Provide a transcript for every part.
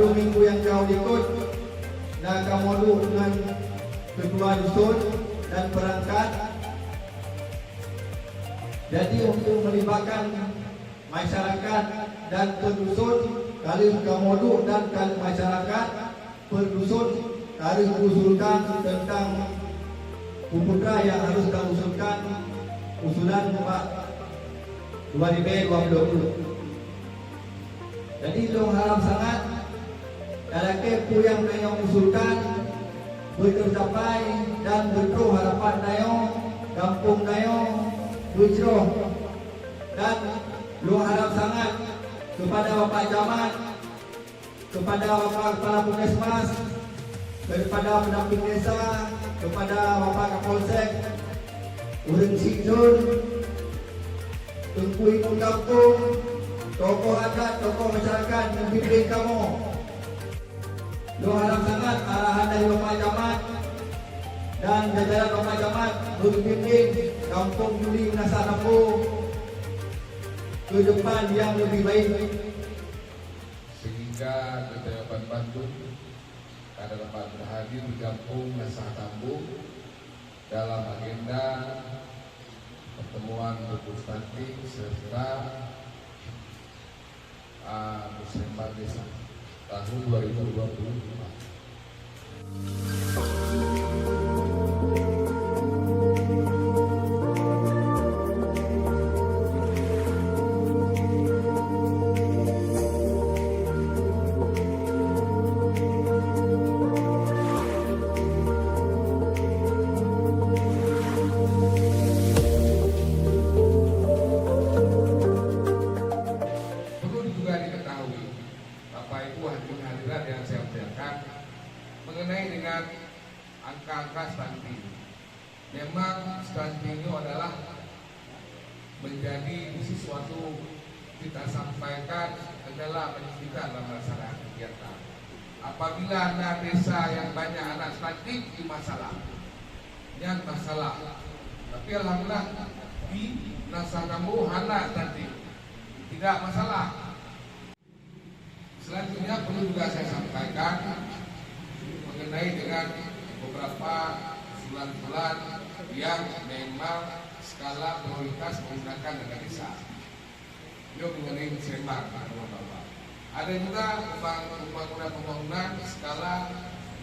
Lalu minggu yang jauh ikut dan kamu dengan ketua dusun dan perangkat. Jadi untuk melibatkan masyarakat dan pendusun, kali kamu dan kali masyarakat pendusun harus mengusulkan tentang Puputra yang harus kita usulkan usulan Pak 2020. Jadi lo harap sangat kalau kepu yang nayong usulkan bertercapai dan berdoa harapan nayong kampung nayong bujroh, dan lo harap sangat kepada Bapak Camat, kepada Bapak Kepala Puskesmas, kepada pendamping desa, kepada Bapak Kapolsek, Urang Sikjun, Tengku Ibu Kampung, tokoh adat, tokoh masyarakat membimbing kamu. Lo harap sangat arahan dari Bapak Camat dan jajaran Bapak Camat membimbing Kampung Juli Menasah Nampu ke depan yang lebih baik, sehingga kita dapat bantu karena dapat berhadir di Kampung Menasah Nampu dalam agenda pertemuan legislatif serta Musrembang Desa tahun 2025. Hadirat yang saya ucapkan mengenai dengan angka-angka stunting. Memang stunting itu adalah menjadi sesuatu kita sampaikan adalah pendidikan dalam melaksanakan kegiatan. Apabila ada desa yang banyak anak stunting itu masalah, yang masalah. Tapi alhamdulillah di Menasah Nampu anak stunting tidak masalah. Selanjutnya perlu juga saya sampaikan mengenai dengan beberapa usulan-usulan yang memang skala prioritas menggunakan dana desa. Itu mengenai Musrembang, Bapak. Ada juga pembangunan skala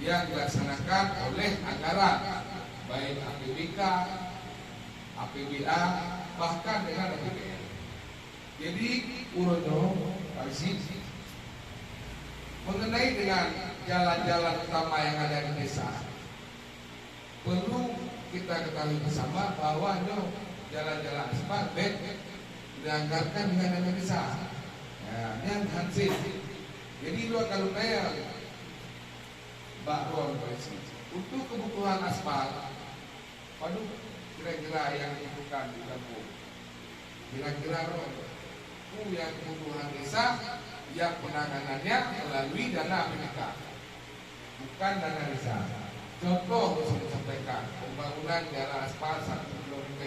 yang dilaksanakan oleh anggaran baik APBK, APBA, bahkan dengan APBN. Jadi urono Pak mengenai dengan jalan-jalan utama yang ada di desa, perlu kita ketahui bersama bahwa jalan-jalan aspal bed dianggarkan dengan dana desa. Ya, yang hansip. Jadi lu kalau saya Mbak Ron untuk kebutuhan aspal, waduh kira-kira yang dibutuhkan di kampung, kira-kira yang kebutuhan desa yang penanganannya melalui dana APBK, bukan dana desa. Contoh saya sampaikan pembangunan jalan aspal 1 km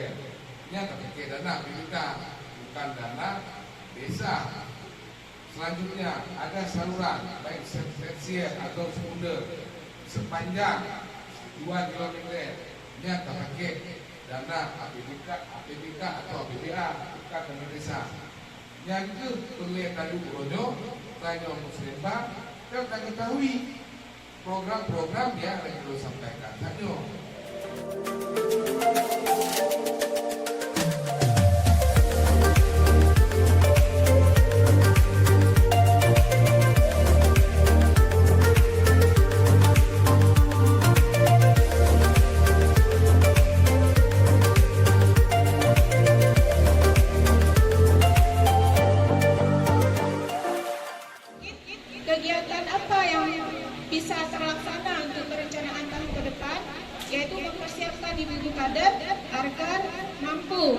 ini pakai dana APBK, bukan dana desa. Selanjutnya ada saluran baik tersier atau sekunder sepanjang 2 km ini pakai dana APBK atau APBA, bukan dana desa. Yang itu terlihat tadi Urono, tanya Musrembang, kita ketahui program-program yang kita sampaikan. Tanya. Kegiatan apa yang bisa terlaksana untuk perencanaan tahun ke depan, yaitu mempersiapkan ibu-ibu kader agar mampu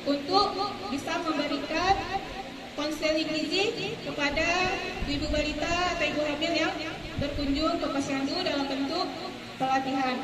untuk bisa memberikan konseling gizi kepada ibu balita atau ibu hamil yang berkunjung ke posyandu dalam bentuk pelatihan.